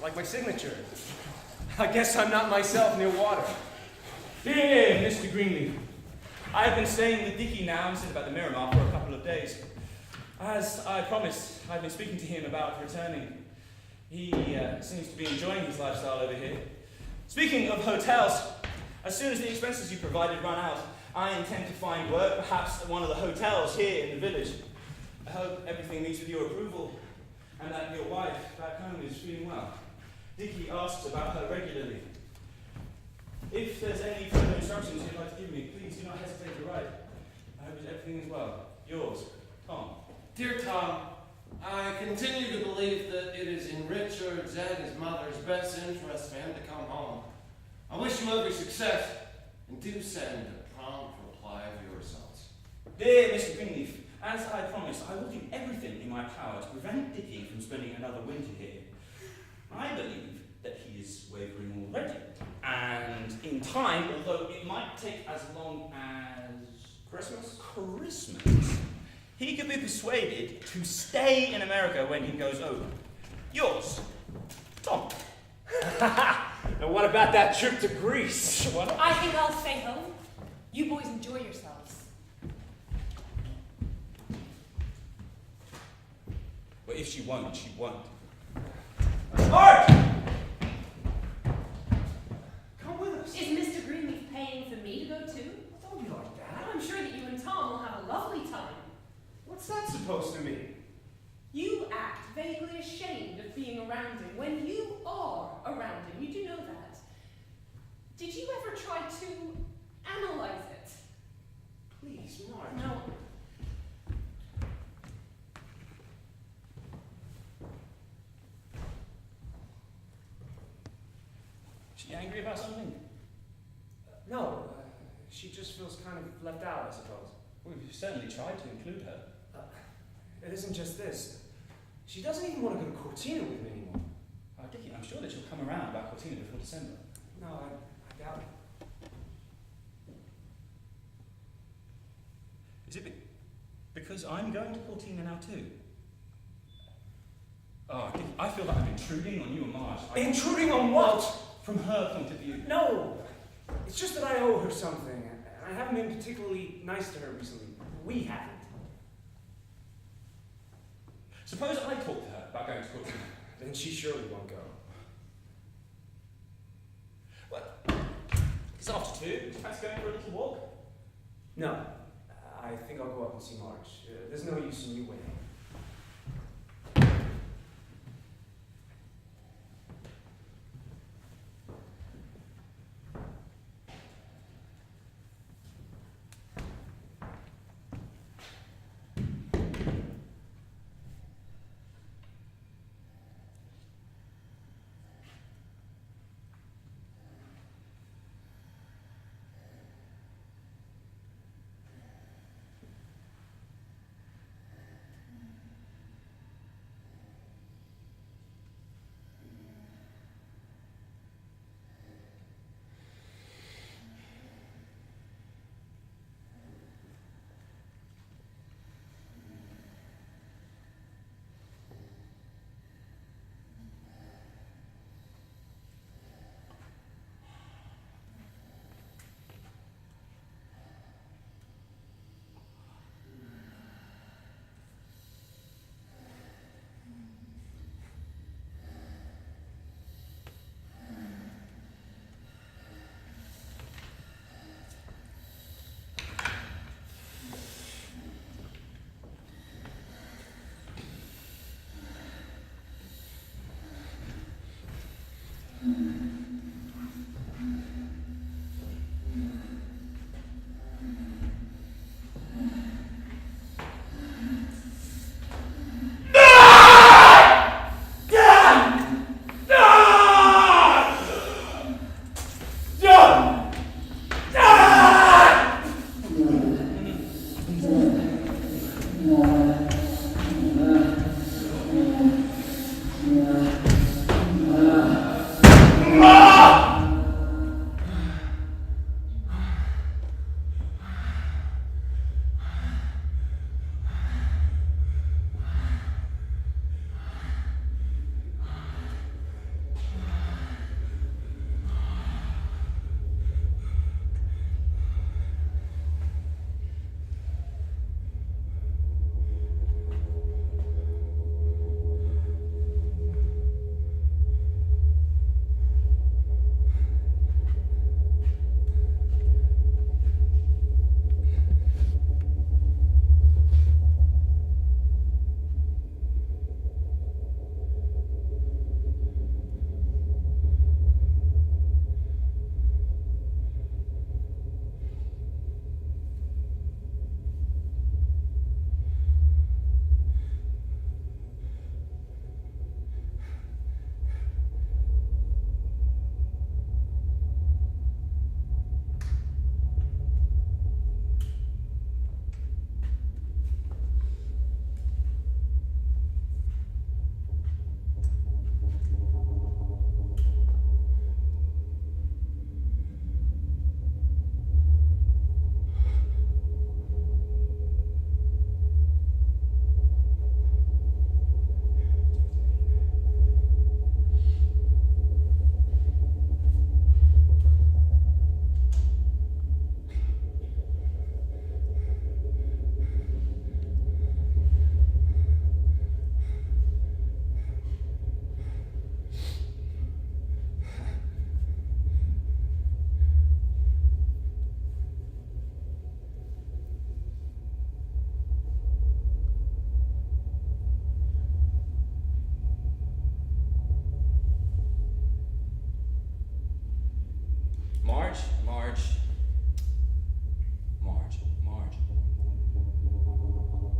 Like my signature. I guess I'm not myself near water. Dear Mr. Greenleaf, I have been staying with Dickie now since about the Miramar for a couple of days. As I promised, I've been speaking to him about returning. He seems to be enjoying his lifestyle over here. Speaking of hotels, as soon as the expenses you provided run out, I intend to find work, perhaps at one of the hotels here in the village. I hope everything meets with your approval, and that your wife back home is feeling well. Dickie asks about her regularly. If there's any further instructions you'd like to give me, please do not hesitate to write. I hope everything is well. Yours, Tom. Dear Tom, I continue to believe that it is in Richard's and his mother's best interest for him to come home. I wish you every success, and do send a prompt reply of your results. Dear Mr. Greenleaf, as I promised, I will do everything in my power to prevent Dickie from spending another winter here. I believe that he is wavering already, and in time, although it might take as long as Christmas, he could be persuaded to stay in America when he goes over. Yours, Tom. Now what about that trip to Greece? What? I think I'll stay home. You boys enjoy yourselves. But if she won't, she won't. Mark! Come with us. Is Mr. Greenleaf paying for me to go too? She angry about something? No, she just feels kind of left out, I suppose. We've certainly tried to include her. It isn't just this. She doesn't even want to go to Cortina with me anymore. Oh, Dickie, I'm sure that she'll come around about Cortina before December. No, I doubt it. Is it because I'm going to Cortina now too? Oh, Dickie, I feel like I'm intruding on you and Marge. Intruding on what? From her point of view. No! It's just that I owe her something, and I haven't been particularly nice to her recently. We haven't. Suppose I talk to her about going to Cortina. Then she surely won't go. Well, it's after 2. Would you fancy going for a little walk? No. I think I'll go up and see Marge. There's no use in you waiting.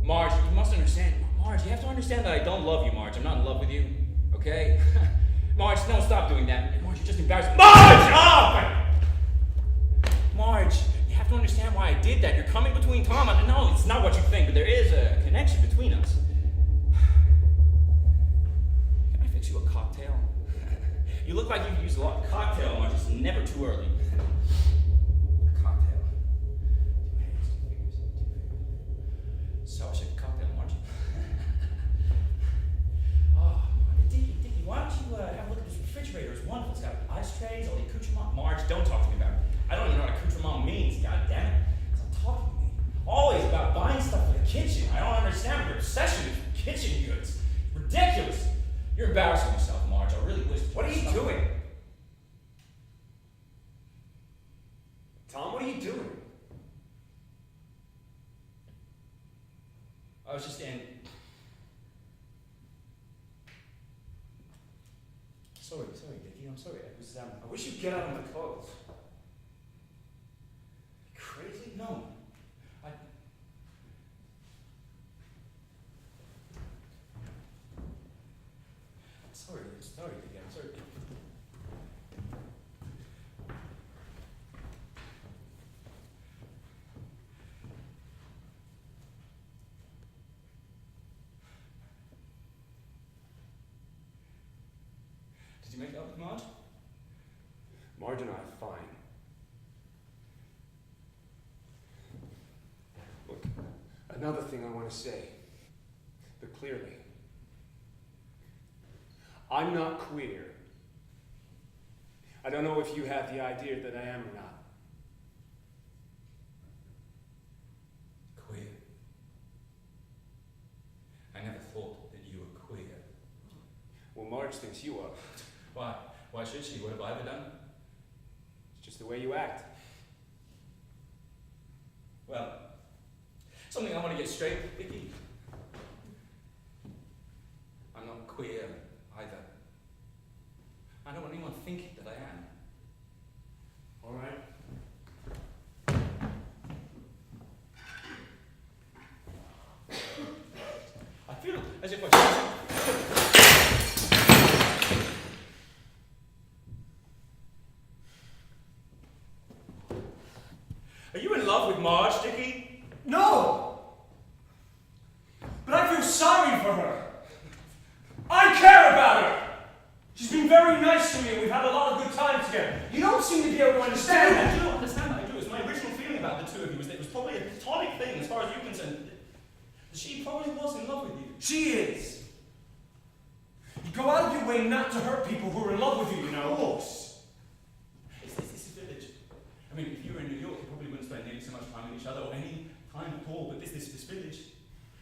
Marge, you must understand. Marge, you have to understand that I don't love you, Marge. I'm not in love with you, okay? Marge, no, stop doing that. Marge, you're just embarrassing. Marge! did that. You're coming between Tom and... No, it's not what you think, but there is a connection between us. Can I fix you a cocktail? You look like you've used a lot of cocktail, Marge. It's never too early. A cocktail. 2 hands, 2 fingers, 2 fingers. So I should cocktail, Marge. Oh, Dickie, why don't you have a look at this refrigerator? It's wonderful. It's got ice trays, all the accoutrement. Marge, don't talk to me about it. I don't even know what accoutrement means, god damn it. Stop talking to me. Always about buying stuff for the kitchen. I don't understand your obsession with kitchen goods. Ridiculous. You're embarrassing yourself, Marge. I really wish. What are you doing? Tom, what are you doing? I was just in. Sorry, Dickie. I'm sorry. It was I wish you'd get out of my clothes. You crazy? No. I'm sorry, Dickie. I'm sorry. Did you make up with Marge? Marge and I are fine. Look, another thing I want to say, but clearly, I'm not queer. I don't know if you have the idea that I am or not. Queer. I never thought that you were queer. Well, Marge thinks you are. Why? Why should she? What have I ever done? It's just the way you act. Well, something I want to get straight, Dickie. I'm not queer either. I don't want anyone thinking that I am. All right. I feel as if I... Are you in love with Marge, Dickie? No! But I feel sorry for her. I care about her. She's been very nice to me and we've had a lot of good times together. You don't seem to be able to understand that. I do understand that. I do. It's my original feeling about the two of you was that it was probably a platonic thing as far as you're concerned. She probably was in love with you. She is. You go out of your way not to hurt people who are in love with you, you know. Of course. It's this village. I mean, if you were in New York, you probably wouldn't spend nearly so much time with each other or any time at all, but this village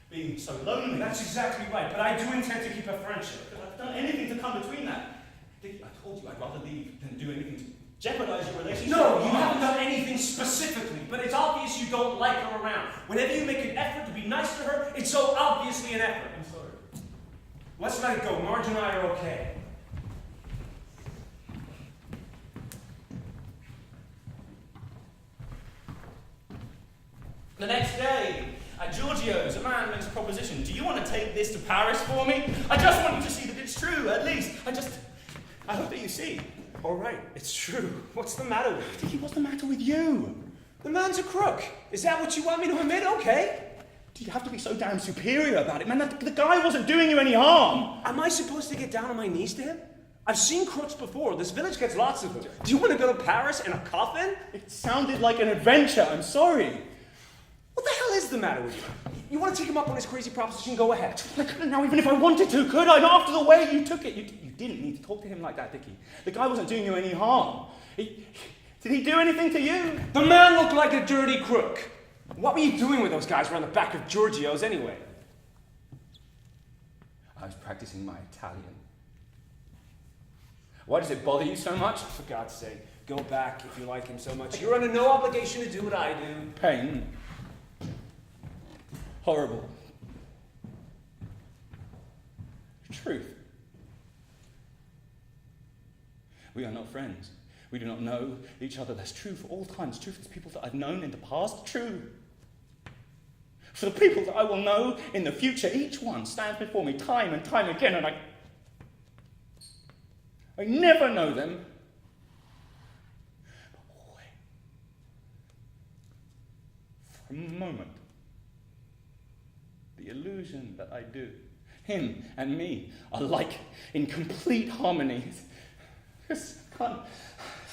being so lonely. That's exactly right, but I do intend to keep a friendship. But I've done anything to come between that. Dickie, I told you I'd rather leave than do anything to jeopardize your relationship. No, you haven't done anything specifically, but it's obvious you don't like her around. Whenever you make an effort to be nice to her, it's so obviously an effort. I'm sorry. Let's let it go. Marge and I are okay. The next day, at Giorgio's, a man makes a proposition. Do you want to take this to Paris for me? I just want you to see that it's true, at least. I hope that you see. All right, it's true. What's the matter with you? Dickie, what's the matter with you? The man's a crook. Is that what you want me to admit? Okay. Do you have to be so damn superior about it? Man, the guy wasn't doing you any harm. Am I supposed to get down on my knees to him? I've seen crooks before. This village gets lots of them. Do you want to go to Paris in a coffin? It sounded like an adventure. I'm sorry. What the hell is the matter with you? You want to take him up on his crazy proposition? Go ahead. I couldn't now, even if I wanted to, could I? Not after the way you took it. You didn't need to talk to him like that, Dickie. The guy wasn't doing you any harm. Did he do anything to you? The man looked like a dirty crook. What were you doing with those guys around the back of Giorgio's anyway? I was practicing my Italian. Why does it bother you so much? For God's sake, go back if you like him so much. You're under no obligation to do what I do. Pain. Horrible. Truth. We are not friends. We do not know each other. That's true for all times. True for the people that I've known in the past. True for the people that I will know in the future. Each one stands before me time and time again, and I never know them. for a moment the illusion that I do. Him and me are like in complete harmony. Just can't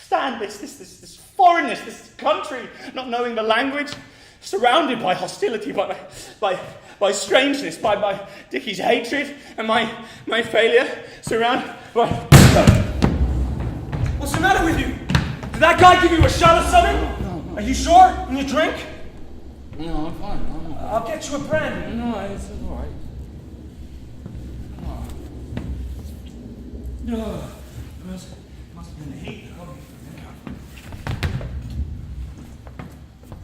stand this foreignness, this country, not knowing the language, surrounded by hostility, by strangeness, by Dickie's hatred, and my failure, surrounded by... What's the matter with you? Did that guy give you a shot of something? No. Are you sure? In your drink? No, I'm fine. I'll get you a brandy. No, it's all right. No, it must have been the heat that got me for a minute.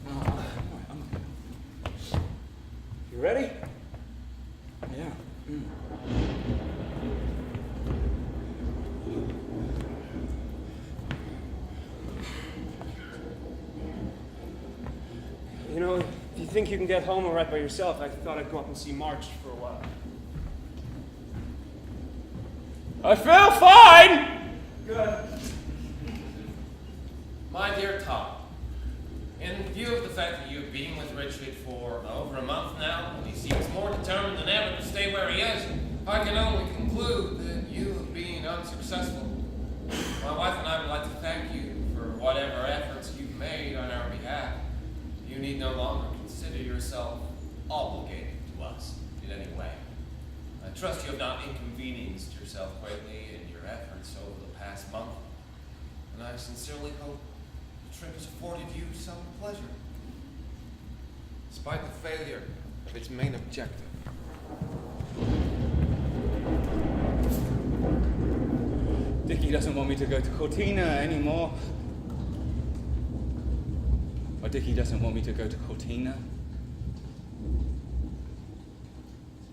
No, I'm all right. You ready? Yeah. You know, if you think you can get home all right by yourself, I thought I'd go up and see Marge for a while. I feel fine! Good. My dear Tom, in view of the fact that you've been with Richard for over a month now, and he seems more determined than ever to stay where he is, I can only conclude that you have been unsuccessful. My wife and I would like to thank you for whatever efforts you've made on our behalf. You need no longer consider yourself obligated to us in any way. I trust you have not inconvenienced yourself greatly in your efforts over the past month, and I sincerely hope the trip has afforded you some pleasure, despite the failure of its main objective. Dickie doesn't want me to go to Cortina anymore. Or Dickie doesn't want me to go to Cortina.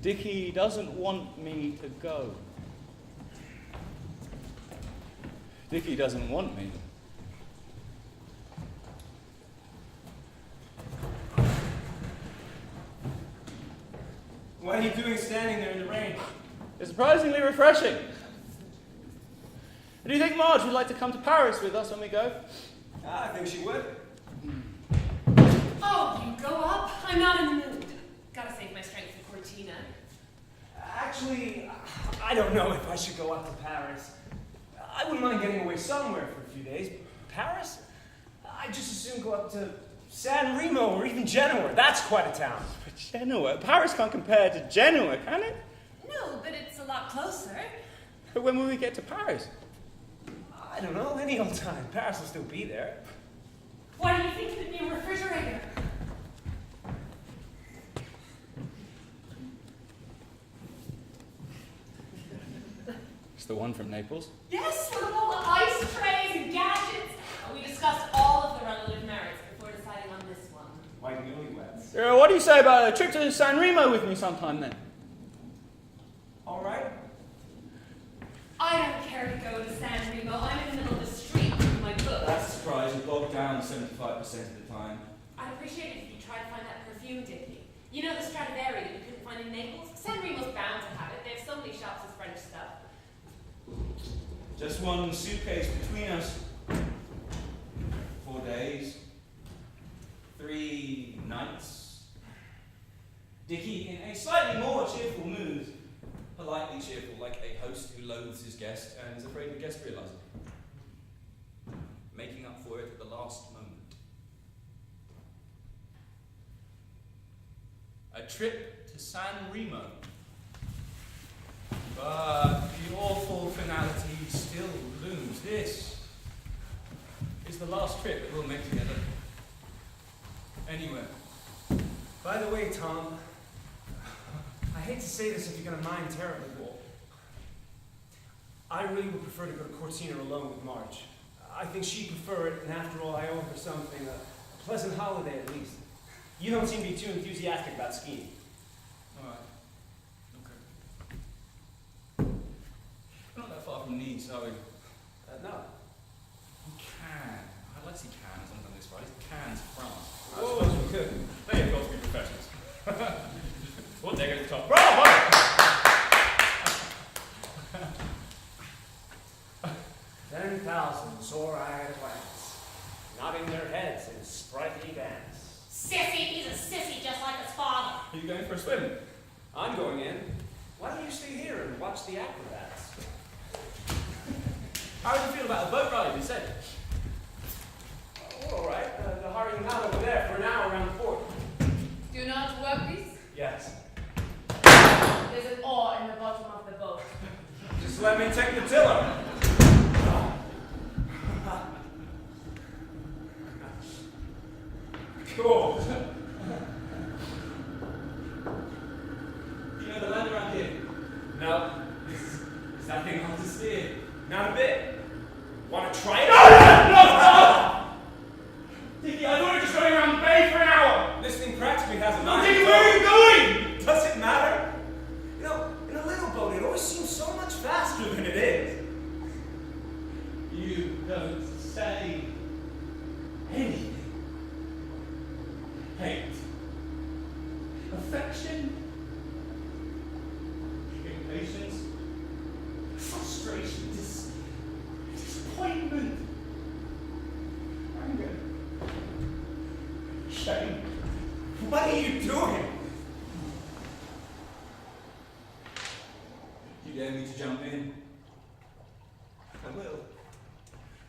Dickie doesn't want me to go. Dickie doesn't want me. What are you doing standing there in the rain? It's surprisingly refreshing. Do you think Marge would like to come to Paris with us when we go? I think she would. Oh, you go up? I'm not in the mood. Gotta save my strength for Cortina. Actually, I don't know if I should go up to Paris. I wouldn't mind getting away somewhere for a few days. Paris? I'd just as soon go up to San Remo or even Genoa. That's quite a town. But Genoa? Paris can't compare to Genoa, can it? No, but it's a lot closer. But when will we get to Paris? I don't know, any old time. Paris will still be there. Why do you think of the new refrigerator? It's the one from Naples. Yes, with all the ice trays and gadgets. We discussed all of the relative merits before deciding on this one. Like newlyweds. What do you say about a trip to San Remo with me sometime then? All right. I don't care to go to San Remo. I'm in the middle of the street with my books. That's a surprise. You're bogged down 75% of the time. I'd appreciate it if you tried to find that perfume, Dickie. You know the Stradivari that we couldn't find in Naples? San Remo's bound to have it. They have so many shops with French stuff. Just one suitcase between us. 4 days. 3 nights. Dickie in a slightly more cheerful mood. Politely cheerful, like a host who loathes his guest and is afraid the guest realizes it. Making up for it at the last moment. A trip to San Remo. But the awful finality still looms. This is the last trip that we'll make together. Anywhere. By the way, Tom, I hate to say this if you're going to mind terribly, but I really would prefer to go to Cortina alone with Marge. I think she'd prefer it, and after all, I owe her something, a pleasant holiday at least. You don't seem to be too enthusiastic about skiing. Alright. Okay. We're not that far from Nice, are we? No. Cannes. I'd like to see Cannes sometime this Friday. Cannes, France. I suppose we could. They have got to be professionals. One day at the top. 10,000 sore-eyed lads, nodding their heads in sprightly dance. Sissy, he's a sissy just like his father. Are you going for a swim? I'm going in. Why don't you stay here and watch the acrobats? How do you feel about a boat ride instead? Oh, all right. They're hiring him out over there for an hour around the port. Do you know how to work these? Yes. There's an oar in the bottom of the boat. Just let me take the tiller. Cool. Do you know the land around here? No, Is that thing hard to steer? not a bit. Want to try it? No! Dickie, I thought we were just going around the bay for an hour! This thing practically has a No, mind. Dickie, where are you going? Does it matter? You know, in a little boat, it always seems so much faster than it is. You don't say anything. Hate. Affection. Impatience. Frustration. Disappointment. Anger. Shame. What are you doing? You dare me to jump in? I will.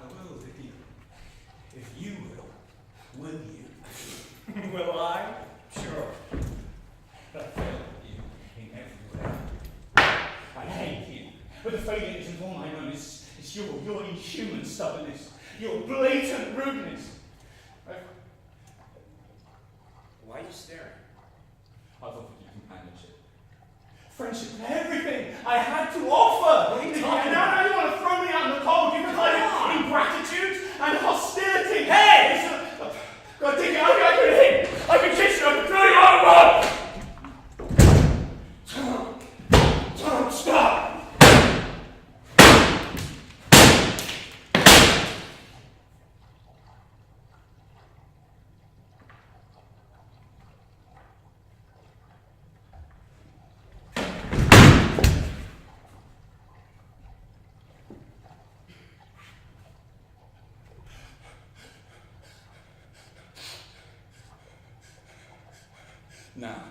I will, Vicky. If you will you? Will I? Sure. But I fail you in every way. I hate you. But the failure isn't all I know. It's your inhuman stubbornness, your blatant rudeness. Why are you staring? I've offered you companionship. Friendship, everything I had to offer! What are you And talking now about? you want to throw me out in the cold, you Come on. ingratitude and hostility! Hey! God, Dickie, I could hit! I could kiss you, I could throw you over! Tom, stop! Now,